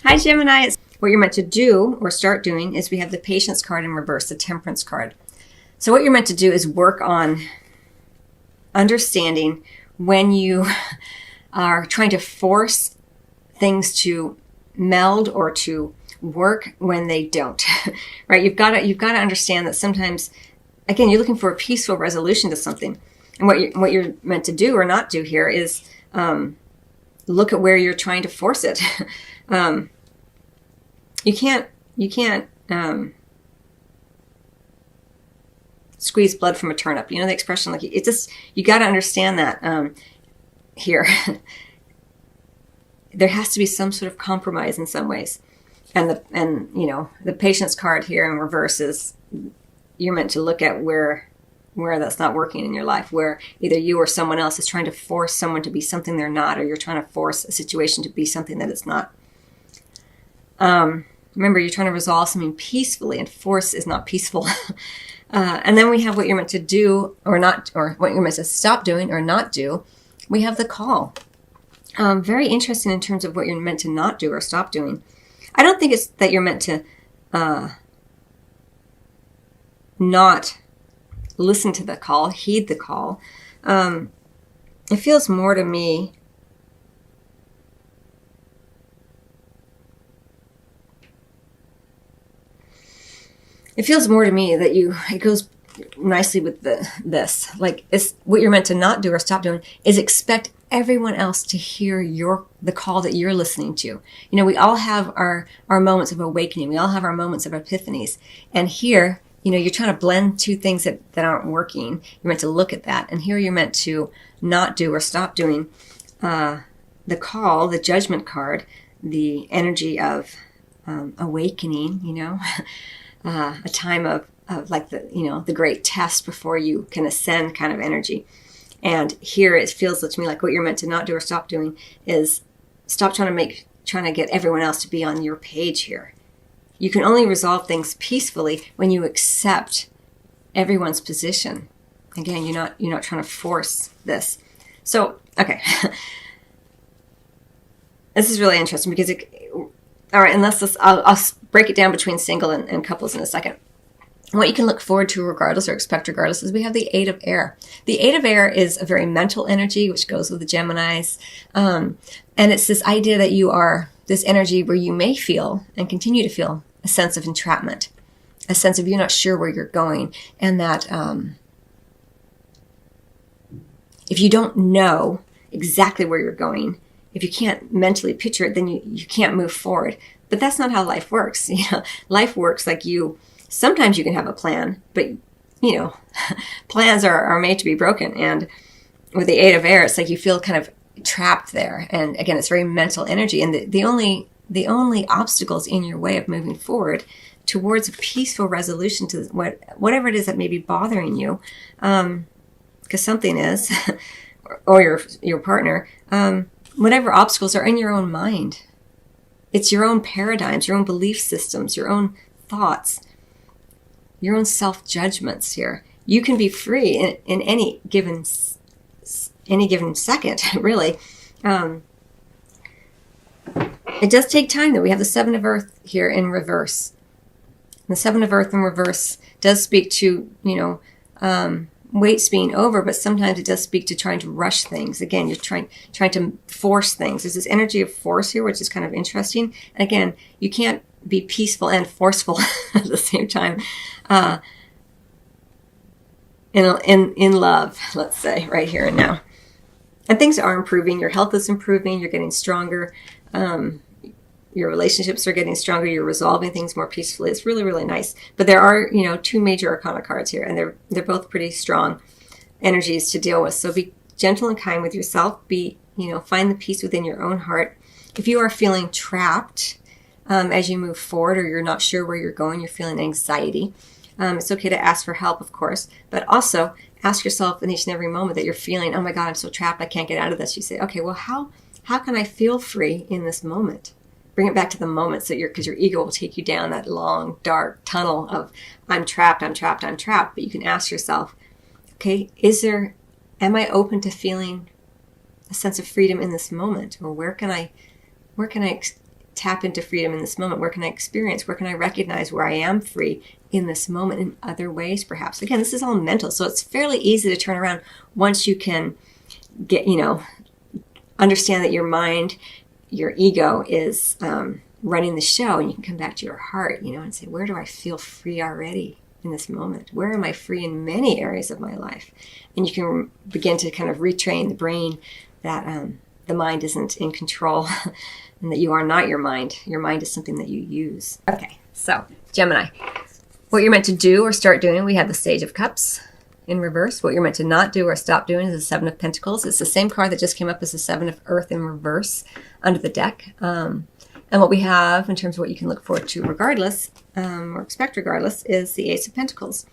Hi, Gemini. What you're meant to do or start doing is we have the Patience card in reverse, the Temperance card. So what you're meant to do is work on understanding when you are trying to force things to meld or to work when they don't, right? You've got to understand that sometimes, again, you're looking for a peaceful resolution to something. And what you're meant to do or not do here is look at where you're trying to force it. You can't squeeze blood from a turnip. You know the expression, like it just, you got to understand that here. There has to be some sort of compromise in some ways. And the Patience card here in reverse is you're meant to look at where that's not working in your life, where either you or someone else is trying to force someone to be something they're not, or you're trying to force a situation to be something that it's not. Remember, you're trying to resolve something peacefully, and force is not peaceful. And then we have what you're meant to do or not, or what you're meant to stop doing or not do. We have the Call. Very interesting in terms of what you're meant to not do or stop doing. I don't think it's that you're meant to not listen to the call, heed the call. It feels more to me that it goes nicely with this. Like, it's what you're meant to not do or stop doing is expect everyone else to hear the call that you're listening to. You know, we all have our moments of awakening. We all have our moments of epiphanies. And here, you're trying to blend two things that aren't working. You're meant to look at that. And here you're meant to not do or stop doing the call, the Judgment card, the energy of awakening, a time of like the great test before you can ascend kind of energy. And here it feels to me like what you're meant to not do or stop doing is stop trying to get everyone else to be on your page here. You can only resolve things peacefully when you accept everyone's position. Again, you're not trying to force this. So, okay. This is really interesting because all right, and I'll break it down between single and couples in a second. What you can look forward to regardless or expect regardless is we have the Eight of Air. The Eight of Air is a very mental energy, which goes with the Geminis. And it's this idea that you are this energy where you may feel and continue to feel a sense of entrapment, a sense of you're not sure where you're going. And that if you don't know exactly where you're going, if you can't mentally picture it, then you can't move forward. But that's not how life works. Life works like sometimes you can have a plan, but plans are made to be broken. And with the Eight of Air, it's like you feel kind of trapped there. And again, it's very mental energy. And the only obstacles in your way of moving forward towards a peaceful resolution to whatever it is that may be bothering you, because something is, or your partner, whatever obstacles are in your own mind. It's your own paradigms, your own belief systems, your own thoughts, your own self-judgments here. You can be free in any given second, really. It does take time, though. We have the Seven of Earth here in reverse. The Seven of Earth in reverse does speak to, weights being over, but sometimes it does speak to trying to rush things. Again, you're trying to force things. There's this energy of force here, which is kind of interesting. And again, you can't be peaceful and forceful at the same time. In love, let's say, right here and now. And things are improving. Your health is improving. You're getting stronger. Your relationships are getting stronger. You're resolving things more peacefully. It's really, really nice. But there are, two major arcana cards here, and they're both pretty strong energies to deal with. So be gentle and kind with yourself. Find the peace within your own heart. If you are feeling trapped as you move forward, or you're not sure where you're going, you're feeling anxiety, it's okay to ask for help, of course, but also ask yourself in each and every moment that you're feeling, oh my God, I'm so trapped, I can't get out of this. You say, okay, well, how can I feel free in this moment? Bring it back to the moment, because your ego will take you down that long, dark tunnel of I'm trapped. But you can ask yourself, okay, am I open to feeling a sense of freedom in this moment? Or where can I tap into freedom in this moment? Where can I experience? Where can I recognize where I am free in this moment in other ways, perhaps? Again, this is all mental, so it's fairly easy to turn around once you can get, understand that your mind, your ego is running the show, and you can come back to your heart, and say, where do I feel free already in this moment? Where am I free in many areas of my life? And you can begin to kind of retrain the brain that the mind isn't in control and that you are not your mind. Your mind is something that you use. Okay, so Gemini, what you're meant to do or start doing, we have the Sage of Cups in reverse. What you're meant to not do or stop doing is the Seven of Pentacles. It's the same card that just came up as the Seven of Earth in reverse under the deck. And what we have in terms of what you can look forward to regardless, or expect regardless, is the Ace of Pentacles.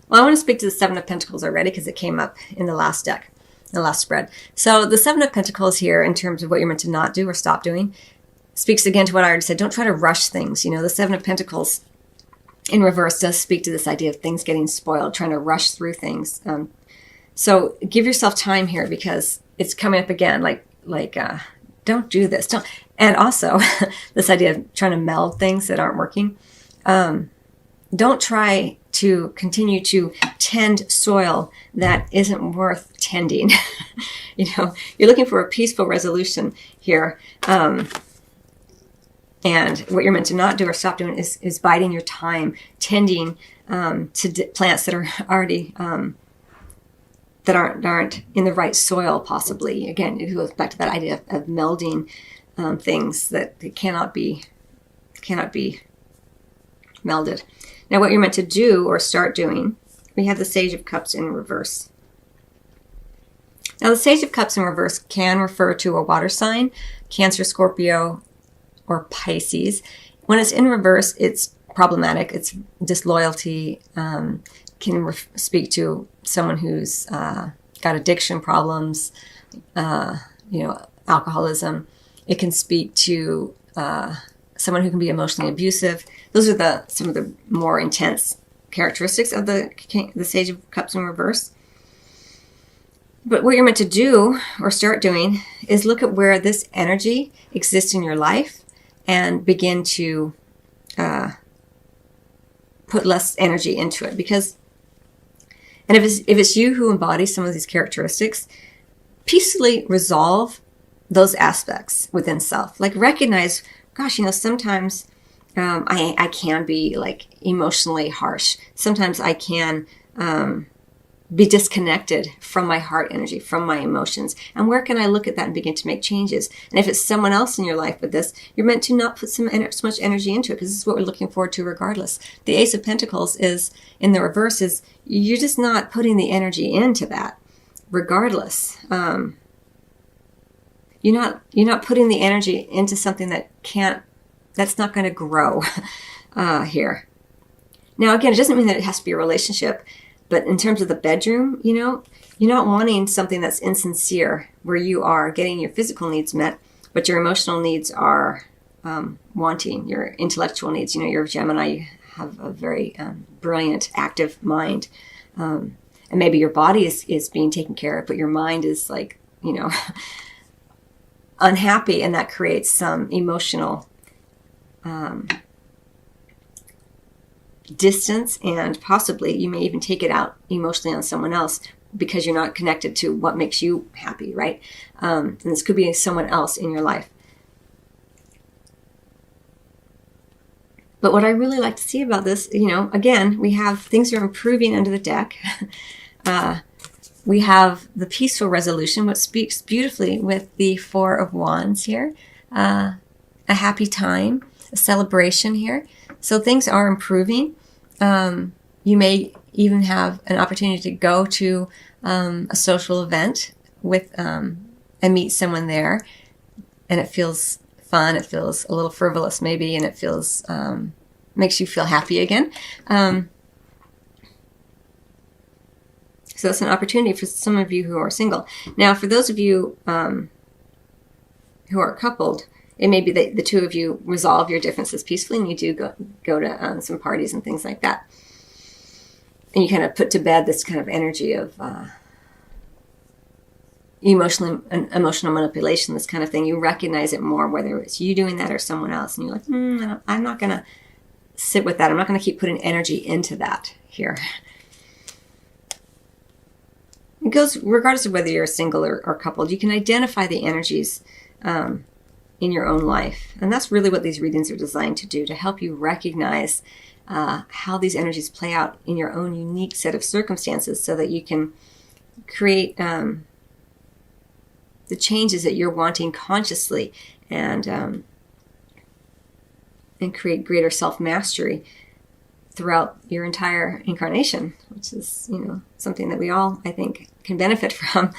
Well, I want to speak to the Seven of Pentacles already because it came up in the last deck, the last spread. So the Seven of Pentacles here, in terms of what you're meant to not do or stop doing, speaks again to what I already said. Don't try to rush things. The Seven of Pentacles in reverse does speak to this idea of things getting spoiled, trying to rush through things. So give yourself time here because it's coming up again. Don't do this. Don't. And also this idea of trying to meld things that aren't working. Don't try to continue to tend soil that isn't worth tending. You're looking for a peaceful resolution here. And what you're meant to not do or stop doing is biding your time, tending to plants that are already that aren't in the right soil. Possibly, again, it goes back to that idea of melding things that cannot be melded. Now, what you're meant to do or start doing, we have the Sage of Cups in reverse. Now, the Sage of Cups in reverse can refer to a water sign, Cancer, Scorpio, or Pisces. When it's in reverse, it's problematic. It's disloyalty. Can speak to someone who's got addiction problems, alcoholism. It can speak to someone who can be emotionally abusive. Those are some of the more intense characteristics of the Sage of Cups in reverse. But what you're meant to do or start doing is look at where this energy exists in your life and begin to put less energy into it. And if it's you who embodies some of these characteristics, peacefully resolve those aspects within self. Like recognize, gosh, sometimes I can be emotionally harsh. Sometimes I can be disconnected from my heart energy, from my emotions. And where can I look at that and begin to make changes? And if it's someone else in your life with this, you're meant to not put so much energy into it, because this is what we're looking forward to regardless. The Ace of Pentacles is, in the reverse, is you're just not putting the energy into that regardless. You're not putting the energy into something that's not going to grow here. Now, again, it doesn't mean that it has to be a relationship. But in terms of the bedroom, you're not wanting something that's insincere, where you are getting your physical needs met, but your emotional needs are wanting, your intellectual needs. You're a Gemini, you have a very brilliant, active mind. And maybe your body is being taken care of, but your mind is unhappy, and that creates some emotional distance, and possibly you may even take it out emotionally on someone else because you're not connected to what makes you happy, right? And this could be someone else in your life. But what I really like to see about this, again, we have things are improving under the deck. We have the peaceful resolution, which speaks beautifully with the Four of Wands here. A happy time, a celebration here. So things are improving. You may even have an opportunity to go to a social event with and meet someone there, and it feels fun. It feels a little frivolous, maybe, and it feels makes you feel happy again. So it's an opportunity for some of you who are single. Now, for those of you who are coupled, it may be that the two of you resolve your differences peacefully, and you do go to some parties and things like that. And you kind of put to bed this kind of energy of emotional manipulation, this kind of thing. You recognize it more, whether it's you doing that or someone else. And you're like, I'm not going to sit with that. I'm not going to keep putting energy into that here. It goes regardless of whether you're single or coupled. You can identify the energies in your own life. And that's really what these readings are designed to do, to help you recognize how these energies play out in your own unique set of circumstances, so that you can create the changes that you're wanting consciously, and create greater self-mastery throughout your entire incarnation, which is, something that we all, I think, can benefit from.